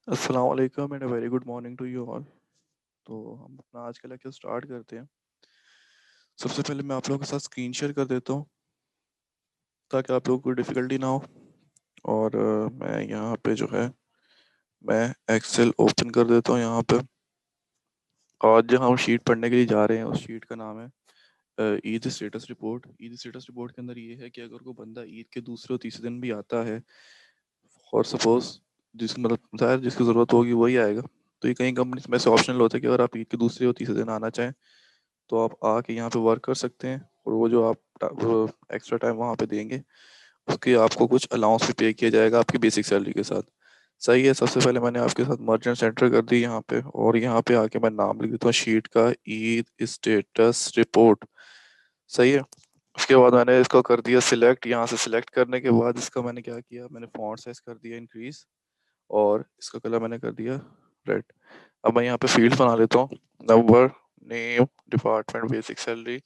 अस्सलाम वालेकुम and a very good morning to you all. तो हम अपना आज का लेक्चर स्टार्ट करते हैं। सबसे पहले मैं आप लोगों के साथ स्क्रीन शेयर कर देता हूँ ताकि आप लोगों को डिफ़िकल्टी ना हो। और मैं यहाँ पे जो है मैं एक्सेल ओपन कर देता हूँ यहाँ पे। आज जो हम शीट पढ़ने के लिए जा रहे हैं उस शीट का नाम है Eid status report. Eid status report के अंदर ये है कि अगर कोई बंदा ईद के दूसरे और तीसरे दिन भी आता है, और सपोज जिस मतलब ज़ाहिर जिसकी ज़रूरत होगी वही आएगा। तो ये कई कंपनीज में से ऑप्शनल होता है कि अगर आप ईद के दूसरे और तीसरे दिन आना चाहें तो आप आके यहाँ पे वर्क कर सकते हैं, और वो जो आप एक्स्ट्रा टाइम वहाँ पे देंगे उसके आपको कुछ अलाउंस भी पे किया जाएगा आपकी बेसिक सैलरी के साथ। सही है। सबसे पहले मैंने आपके साथ मर्चेंट सेंटर कर दी यहाँ पे, और यहाँ पे आके मैं नाम लिख देता हूँ शीट का ईद स्टेटस रिपोर्ट। सही है। उसके बाद मैंने इसको कर दिया सिलेक्ट। यहाँ से सिलेक्ट करने के बाद इसका मैंने क्या किया, मैंने फॉन्ट साइज कर दिया इंक्रीज, और इसका कलर मैंने कर दिया रेड। अब मैं यहाँ पे फील्ड बना लेता हूँ। Number, name, department, basic salary,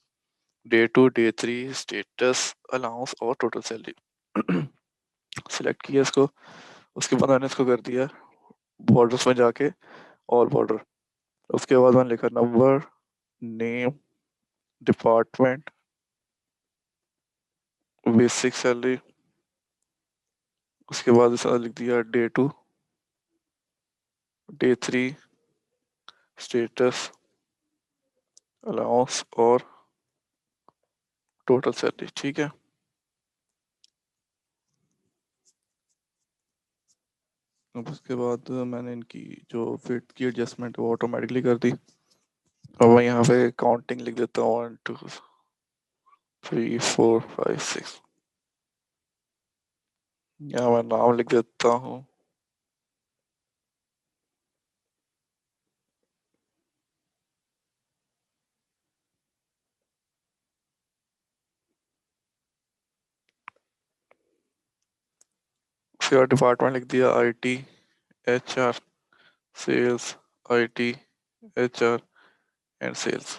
day two day three, status, allowance और टोटल सैलरी। सिलेक्ट किया इसको। उसके बाद मैंने इसको कर दिया बॉर्डर्स में जाके और बॉर्डर। उसके बाद मैंने लिखा number, name, department, basic salary. उसके बाद इसका लिख दिया day two day three, status, allowance और टोटल सैलरी। ठीक है। अब उसके बाद मैंने इनकी जो फिट की एडजस्टमेंट वो ऑटोमेटिकली कर दी। अब मैं यहाँ पे काउंटिंग लिख देता हूँ 1 2 3 4 5 6। यहाँ मैं नाम लिख देता हूँ फिर डिपार्टमेंट लिख दिया IT HR sales, IT HR and sales.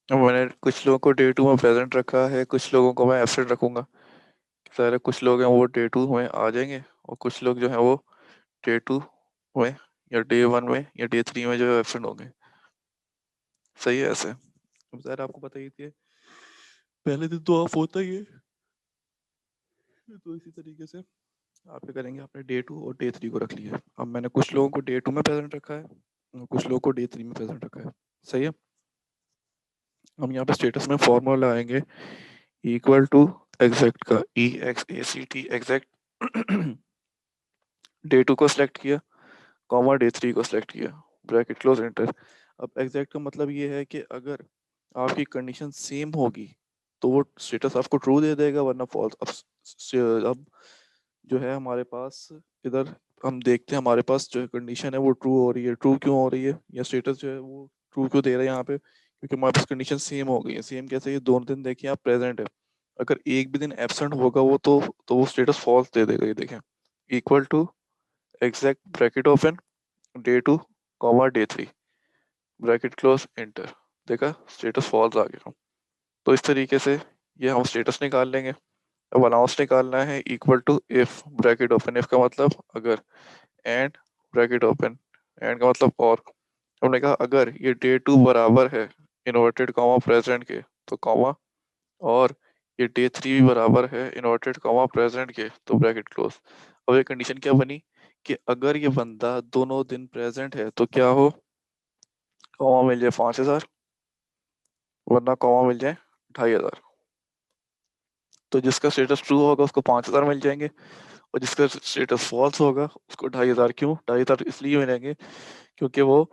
अब मैंने कुछ लोगों को डे टू में प्रेजेंट रखा है, कुछ लोगों को मैं एब्सेंट रखूंगा। सारे कुछ लोग हैं वो डे टू में आ जाएंगे, और कुछ लोग जो हैं वो डे टू में या डे वन में या डे थ्री में जो है एब्सेंट होंगे। सही है ऐसे। अब ज़ाहिर आपको पता ही है पहले दिन तो ऑफ होता ही है, तो इसी तरीके से आप क्या करेंगे, आपने डे टू और डे थ्री को रख लिया। अब मैंने कुछ लोगों को डे टू में प्रेजेंट रखा है और कुछ लोगों को डे थ्री में प्रेजेंट रखा है। सही है। हम यहाँ पे स्टेटस में फॉर्मूला लगाएंगे इक्वल टू एग्जैक्ट का EXACT एग्जैक्ट। डे टू को सिलेक्ट किया, कॉमा डे थ्री को सिलेक्ट किया, ब्रैकेट क्लोज एंटर। अब एग्जैक्ट का मतलब ये है कि अगर आपकी कंडीशन सेम होगी तो वो स्टेटस आपको ट्रू दे देगा, वरना फॉल्स। अब जो है हमारे पास इधर हम देखते हैं हमारे पास जो कंडीशन है वो ट्रू हो रही है। ट्रू क्यों हो रही है, या स्टेटस जो है वो ट्रू क्यों दे रहा है यहाँ पे, क्योंकि हमारे पास कंडीशन सेम हो गई है। सेम कैसे, ये दोनों दिन देखिए आप प्रेजेंट है, अगर एक भी दिन एब्सेंट होगा तो वो स्टेटस फॉल्स दे देगा। ये देखें equal to exact bracket open day two comma day three, bracket close enter. देखा स्टेटस फॉल्स आ गया। तो इस तरीके से ये हम स्टेटस निकाल लेंगे। अब अनाउंस निकालना है equal to if bracket open, if का मतलब अगर, एंड ब्रैकेट ओपन, एंड का मतलब और। हमने कहा अगर ये डे टू बराबर है इन्वर्टेड कॉमा प्रेजेंट के तो कॉमा, और ये डे थ्री भी बराबर है इन्वर्टेड कॉमा प्रेजेंट के तो ब्रैकेट क्लोज। अब ये कंडीशन क्या बनी कि अगर ये बंदा दोनों दिन प्रेजेंट है तो क्या हो, कॉमा मिल जाए 5,000, वरना कॉमा मिल जाए 2,500। तो जिसका स्टेटस ट्रू होगा उसको 5,000 मिल जाएंगे, और जिसका स्टेटस फॉल्स होगा उसको 2,500। क्यों 2,500 इसलिए मिलेंगे क्योंकि वो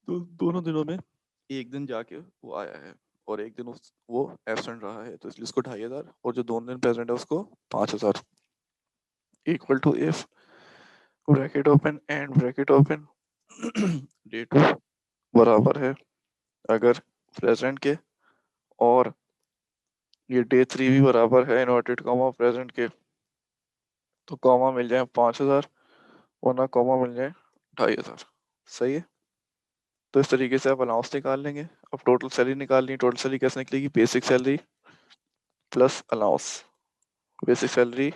दोनों दिनों में एक दिन जाके वो आया है और एक दिन वो एबसेंट रहा है, तो इसलिए उसको 2,500, और जो दोनों दिन प्रेजेंट है उसको 5,000। Equal to if bracket open and bracket open day two बराबर है अगर प्रेजेंट के, और ये डे थ्री भी बराबर है इन्वर्टेड कॉमा प्रेजेंट के तो कॉमा मिल जाए 5,000, वरना कॉमा मिल जाए 2,500। सही है। तो इस तरीके से आप अलाउंस निकाल लेंगे। अब टोटल सैलरी निकालनी है। टोटल सैलरी कैसे निकलेगी? Basic salary plus allowance, basic salary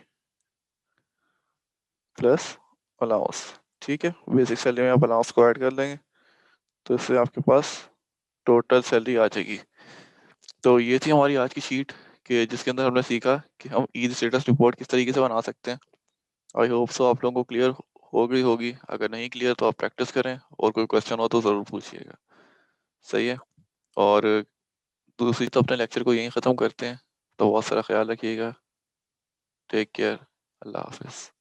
plus allowance. ठीक है, बेसिक सैलरी में आप अलाउंस को ऐड कर लेंगे तो इससे आपके पास टोटल सैलरी आ जाएगी। तो ये थी हमारी आज की शीट कि जिसके अंदर हमने सीखा कि हम ईद स्टेटस रिपोर्ट किस तरीके से बना सकते हैं। आई होप सो आप लोगों को क्लियर हो गई होगी। अगर नहीं क्लियर तो आप प्रैक्टिस करें और कोई क्वेश्चन हो तो ज़रूर पूछिएगा। सही है। और दूसरी तो अपने लेक्चर को यहीं ख़त्म करते हैं। तो बहुत सारा ख्याल रखिएगा। Take care. अल्लाह हाफिज़।